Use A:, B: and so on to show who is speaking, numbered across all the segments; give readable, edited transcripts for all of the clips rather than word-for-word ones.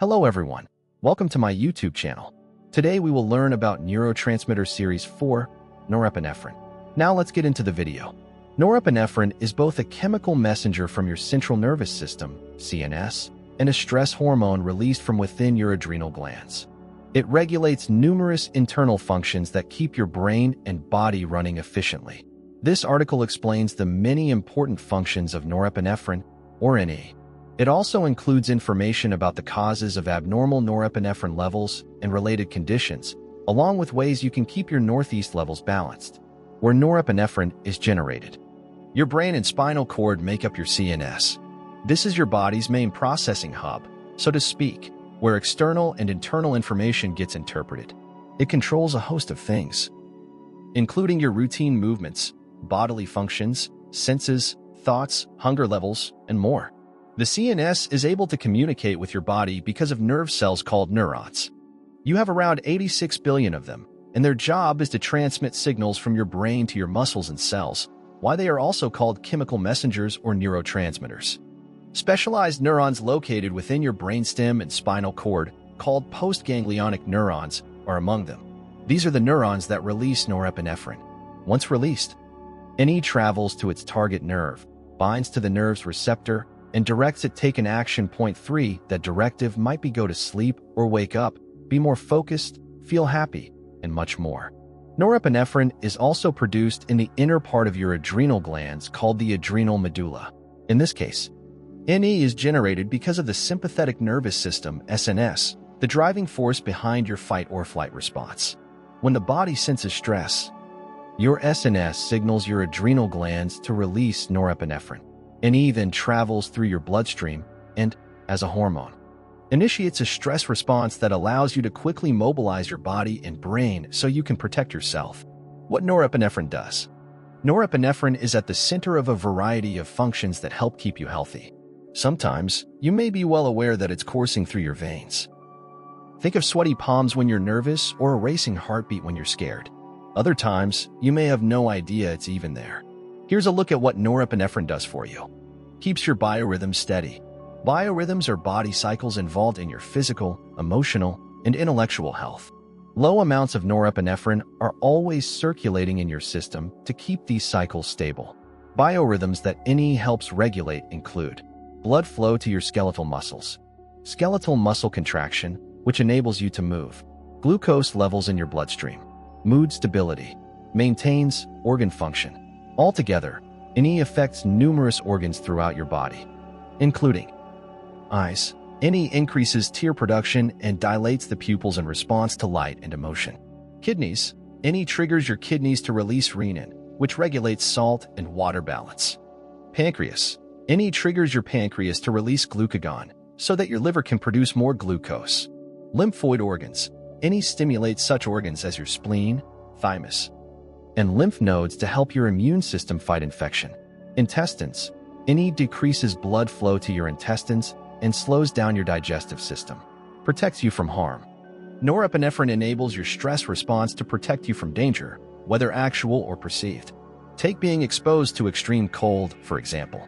A: Hello everyone, welcome to my YouTube channel. Today we will learn about neurotransmitter series 4, norepinephrine. Now let's get into the video. Norepinephrine is both a chemical messenger from your central nervous system, CNS, and a stress hormone released from within your adrenal glands. It regulates numerous internal functions that keep your brain and body running efficiently. This article explains the many important functions of norepinephrine, or NE. It also includes information about the causes of abnormal norepinephrine levels and related conditions, along with ways you can keep your northeast levels balanced. Where norepinephrine is generated. Your brain and spinal cord make up your CNS. This is your body's main processing hub, so to speak, where external and internal information gets interpreted. It controls a host of things, including your routine movements, bodily functions, senses, thoughts, hunger levels, and more. The CNS is able to communicate with your body because of nerve cells called neurons. You have around 86 billion of them, and their job is to transmit signals from your brain to your muscles and cells, why they are also called chemical messengers or neurotransmitters. Specialized neurons located within your brainstem and spinal cord, called postganglionic neurons, are among them. These are the neurons that release norepinephrine. Once released, NE travels to its target nerve, binds to the nerve's receptor, and directs it take an action. Point 3, that directive might be go to sleep or wake up, be more focused, feel happy, and much more. Norepinephrine is also produced in the inner part of your adrenal glands called the adrenal medulla. In this case, NE is generated because of the sympathetic nervous system, SNS, the driving force behind your fight or flight response. When the body senses stress, your SNS signals your adrenal glands to release norepinephrine. NE then travels through your bloodstream and, as a hormone, initiates a stress response that allows you to quickly mobilize your body and brain so you can protect yourself. What norepinephrine does. Norepinephrine is at the center of a variety of functions that help keep you healthy. Sometimes, you may be well aware that it's coursing through your veins. Think of sweaty palms when you're nervous or a racing heartbeat when you're scared. Other times, you may have no idea it's even there. Here's a look at what norepinephrine does for you. Keeps your biorhythms steady. Biorhythms are body cycles involved in your physical, emotional, and intellectual health. Low amounts of norepinephrine are always circulating in your system to keep these cycles stable. Biorhythms that NE helps regulate include blood flow to your skeletal muscles, skeletal muscle contraction, which enables you to move, glucose levels in your bloodstream, mood stability, maintains organ function. Altogether, NE affects numerous organs throughout your body, including eyes. NE increases tear production and dilates the pupils in response to light and emotion. Kidneys. NE triggers your kidneys to release renin, which regulates salt and water balance. Pancreas. NE triggers your pancreas to release glucagon so that your liver can produce more glucose. Lymphoid organs. NE stimulates such organs as your spleen, thymus, and lymph nodes to help your immune system fight infection. Intestines. NE decreases blood flow to your intestines and slows down your digestive system. Protects you from harm. Norepinephrine enables your stress response to protect you from danger, whether actual or perceived. Take being exposed to extreme cold, for example.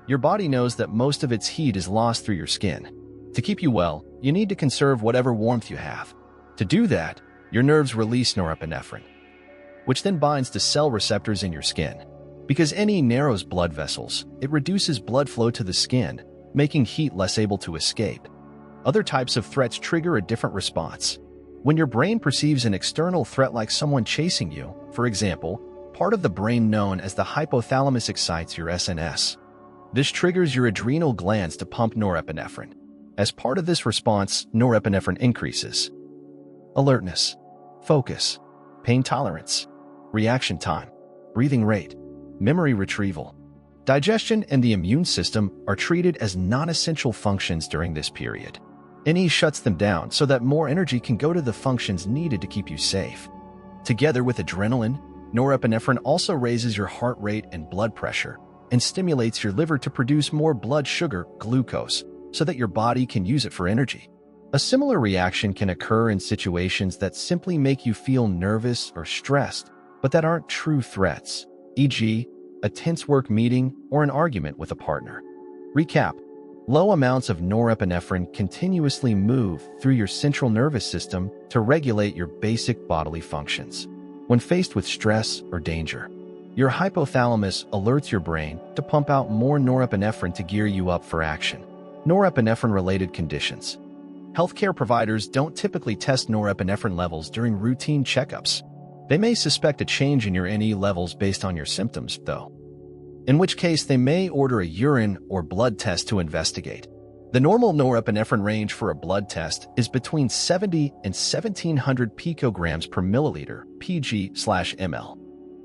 A: Your body knows that most of its heat is lost through your skin. To keep you well, you need to conserve whatever warmth you have. To do that, your nerves release norepinephrine, which then binds to cell receptors in your skin. Because NE narrows blood vessels, it reduces blood flow to the skin, making heat less able to escape. Other types of threats trigger a different response. When your brain perceives an external threat like someone chasing you, for example, part of the brain known as the hypothalamus excites your SNS. This triggers your adrenal glands to pump norepinephrine. As part of this response, norepinephrine increases alertness, focus, pain tolerance, reaction time, breathing rate, memory retrieval. Digestion and the immune system are treated as non-essential functions during this period. NE shuts them down so that more energy can go to the functions needed to keep you safe. Together with adrenaline, norepinephrine also raises your heart rate and blood pressure and stimulates your liver to produce more blood sugar, glucose, so that your body can use it for energy. A similar reaction can occur in situations that simply make you feel nervous or stressed, but that aren't true threats, e.g., a tense work meeting or an argument with a partner. Recap. Low amounts of norepinephrine continuously move through your central nervous system to regulate your basic bodily functions. When faced with stress or danger, your hypothalamus alerts your brain to pump out more norepinephrine to gear you up for action. Norepinephrine-related conditions. Healthcare providers don't typically test norepinephrine levels during routine checkups. They may suspect a change in your NE levels based on your symptoms, though, in which case they may order a urine or blood test to investigate. The normal norepinephrine range for a blood test is between 70 and 1700 picograms per milliliter, pg/ml.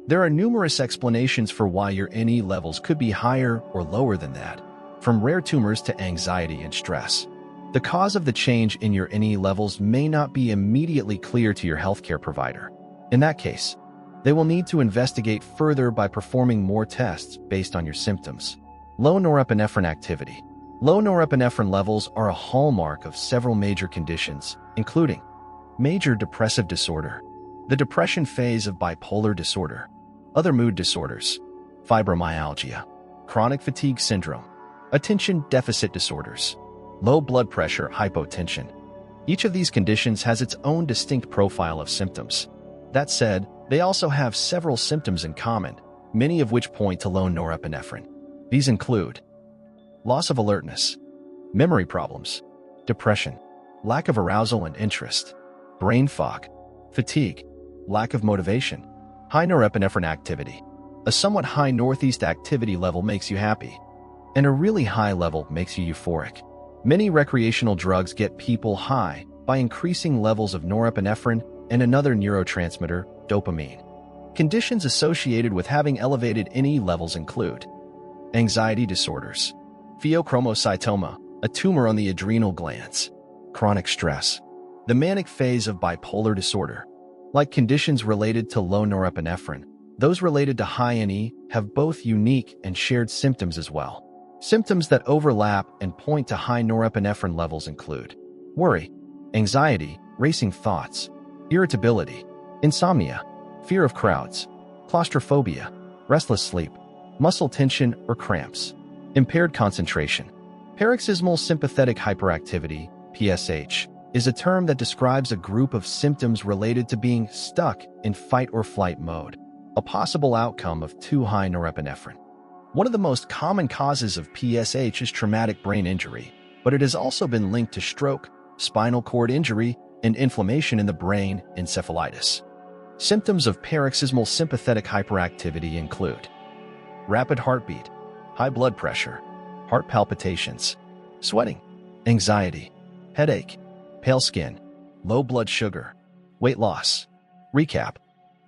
A: There are numerous explanations for why your NE levels could be higher or lower than that, from rare tumors to anxiety and stress. The cause of the change in your NE levels may not be immediately clear to your healthcare provider. In that case, they will need to investigate further by performing more tests based on your symptoms. Low norepinephrine activity. Low norepinephrine levels are a hallmark of several major conditions, including major depressive disorder, the depression phase of bipolar disorder, other mood disorders, fibromyalgia, chronic fatigue syndrome, attention deficit disorders, low blood pressure, hypotension. Each of these conditions has its own distinct profile of symptoms. That said, they also have several symptoms in common, many of which point to low norepinephrine. These include loss of alertness, memory problems, depression, lack of arousal and interest, brain fog, fatigue, lack of motivation, high norepinephrine activity. A somewhat high northeast activity level makes you happy, and a really high level makes you euphoric. Many recreational drugs get people high by increasing levels of norepinephrine and another neurotransmitter, dopamine. Conditions associated with having elevated NE levels include anxiety disorders, pheochromocytoma, a tumor on the adrenal glands, chronic stress, the manic phase of bipolar disorder. Like conditions related to low norepinephrine, those related to high NE have both unique and shared symptoms as well. Symptoms that overlap and point to high norepinephrine levels include worry, anxiety, racing thoughts, irritability, insomnia, fear of crowds, claustrophobia, restless sleep, muscle tension or cramps, impaired concentration. Paroxysmal sympathetic hyperactivity, PSH, is a term that describes a group of symptoms related to being stuck in fight or flight mode, a possible outcome of too high norepinephrine. One of the most common causes of PSH is traumatic brain injury, but it has also been linked to stroke, spinal cord injury, and inflammation in the brain, encephalitis. Symptoms of paroxysmal sympathetic hyperactivity include rapid heartbeat, high blood pressure, heart palpitations, sweating, anxiety, headache, pale skin, low blood sugar, weight loss. Recap: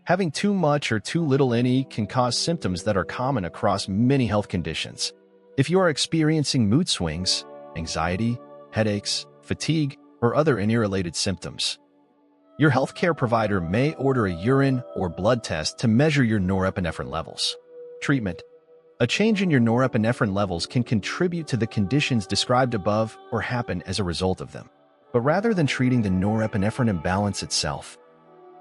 A: having too much or too little NE can cause symptoms that are common across many health conditions. If you are experiencing mood swings, anxiety, headaches, fatigue, or other NE-related symptoms, your healthcare provider may order a urine or blood test to measure your norepinephrine levels. Treatment: a change in your norepinephrine levels can contribute to the conditions described above or happen as a result of them. But rather than treating the norepinephrine imbalance itself,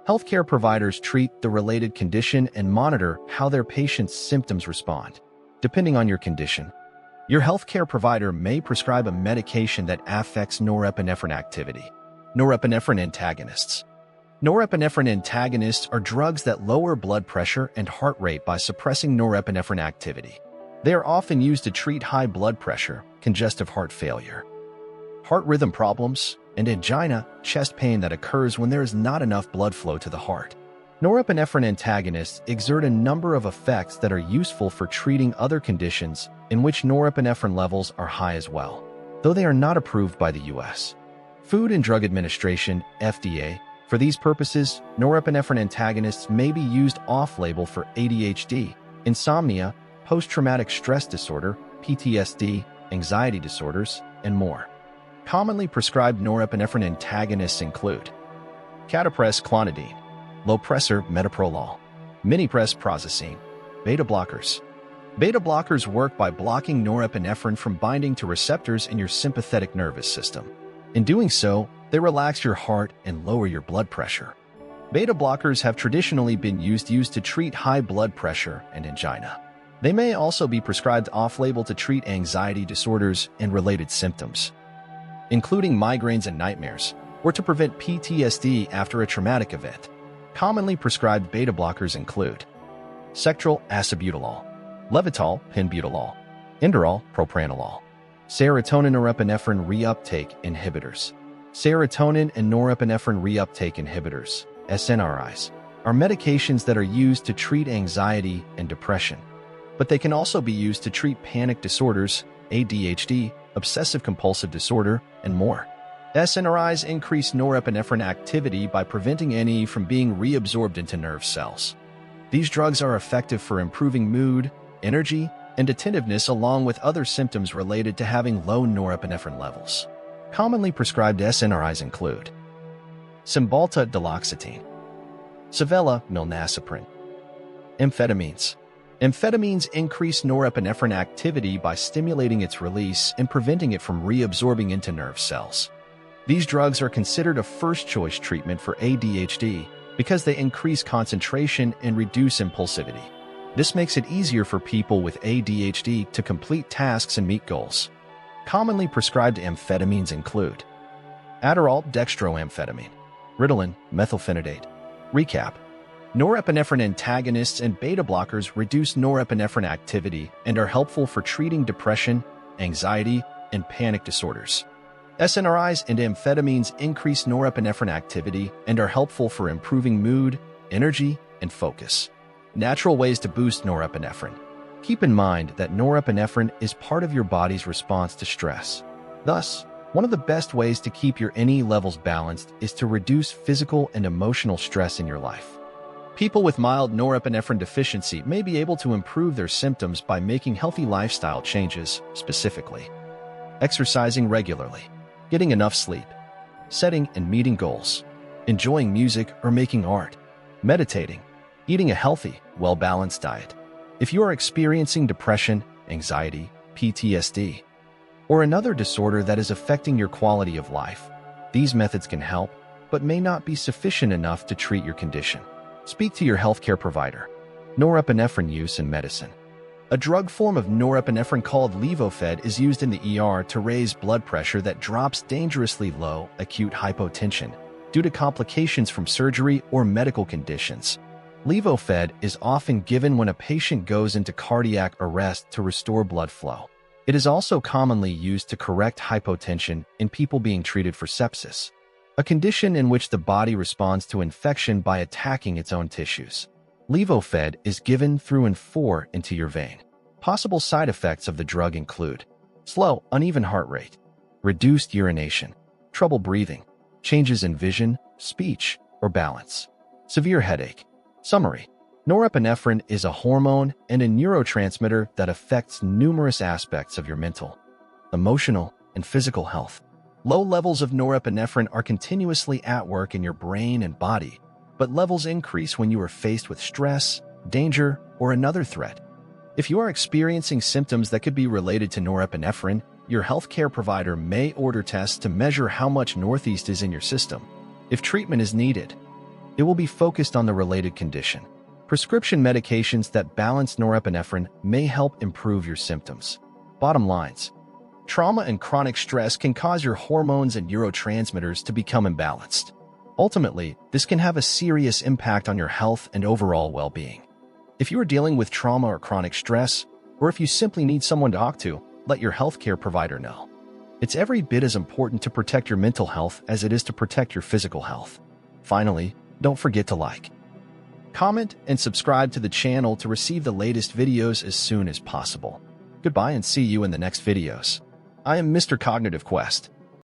A: healthcare providers treat the related condition and monitor how their patients' symptoms respond. Depending on your condition, your healthcare provider may prescribe a medication that affects norepinephrine activity. Norepinephrine antagonists. Norepinephrine antagonists are drugs that lower blood pressure and heart rate by suppressing norepinephrine activity. They are often used to treat high blood pressure, congestive heart failure, heart rhythm problems, and angina, chest pain that occurs when there is not enough blood flow to the heart. Norepinephrine antagonists exert a number of effects that are useful for treating other conditions in which norepinephrine levels are high as well, though they are not approved by the U.S. Food and Drug Administration, FDA. For these purposes, norepinephrine antagonists may be used off-label for ADHD, insomnia, post-traumatic stress disorder, PTSD, anxiety disorders, and more. Commonly prescribed norepinephrine antagonists include Catapres clonidine, Lopressor metoprolol, Minipress prazosin, beta blockers. Beta blockers work by blocking norepinephrine from binding to receptors in your sympathetic nervous system. In doing so, they relax your heart and lower your blood pressure. Beta blockers have traditionally been used to treat high blood pressure and angina. They may also be prescribed off-label to treat anxiety disorders and related symptoms, including migraines and nightmares, or to prevent PTSD after a traumatic event. Commonly prescribed beta blockers include Sectral acebutolol, Levitol, penbutolol, Inderol, propranolol, serotonin norepinephrine reuptake inhibitors. Serotonin and norepinephrine reuptake inhibitors, SNRIs, are medications that are used to treat anxiety and depression, but they can also be used to treat panic disorders, ADHD, obsessive-compulsive disorder, and more. SNRIs increase norepinephrine activity by preventing NE from being reabsorbed into nerve cells. These drugs are effective for improving mood, energy, and attentiveness along with other symptoms related to having low norepinephrine levels. Commonly prescribed SNRIs include Cymbalta duloxetine, Savella milnacipran, amphetamines. Amphetamines increase norepinephrine activity by stimulating its release and preventing it from reabsorbing into nerve cells. These drugs are considered a first-choice treatment for ADHD because they increase concentration and reduce impulsivity. This makes it easier for people with ADHD to complete tasks and meet goals. Commonly prescribed amphetamines include Adderall, dextroamphetamine, Ritalin, methylphenidate. Recap: norepinephrine antagonists and beta blockers reduce norepinephrine activity and are helpful for treating depression, anxiety, and panic disorders. SNRIs and amphetamines increase norepinephrine activity and are helpful for improving mood, energy, and focus. Natural ways to boost norepinephrine. Keep in mind that norepinephrine is part of your body's response to stress. Thus, one of the best ways to keep your NE levels balanced is to reduce physical and emotional stress in your life. People with mild norepinephrine deficiency may be able to improve their symptoms by making healthy lifestyle changes, specifically exercising regularly, getting enough sleep, setting and meeting goals, enjoying music or making art, meditating, eating a healthy, well-balanced diet. If you are experiencing depression, anxiety, PTSD, or another disorder that is affecting your quality of life, these methods can help, but may not be sufficient enough to treat your condition. Speak to your healthcare provider. Norepinephrine use in medicine. A drug form of norepinephrine called Levophed is used in the ER to raise blood pressure that drops dangerously low, acute hypotension, due to complications from surgery or medical conditions. Levophed is often given when a patient goes into cardiac arrest to restore blood flow. It is also commonly used to correct hypotension in people being treated for sepsis, a condition in which the body responds to infection by attacking its own tissues. Levophed is given through and into your vein. Possible side effects of the drug include slow, uneven heart rate, reduced urination, trouble breathing, changes in vision, speech, or balance, severe headache. Summary: norepinephrine is a hormone and a neurotransmitter that affects numerous aspects of your mental, emotional, and physical health. Low levels of norepinephrine are continuously at work in your brain and body, but levels increase when you are faced with stress, danger, or another threat. If you are experiencing symptoms that could be related to norepinephrine, your healthcare provider may order tests to measure how much Northeast is in your system. If treatment is needed, it will be focused on the related condition. Prescription medications that balance norepinephrine may help improve your symptoms. Bottom lines: trauma and chronic stress can cause your hormones and neurotransmitters to become imbalanced. Ultimately, this can have a serious impact on your health and overall well-being. If you are dealing with trauma or chronic stress, or if you simply need someone to talk to, let your healthcare provider know. It's every bit as important to protect your mental health as it is to protect your physical health. Finally, don't forget to like, comment, and subscribe to the channel to receive the latest videos as soon as possible. Goodbye and see you in the next videos. I am Mr. Cognitive Quest.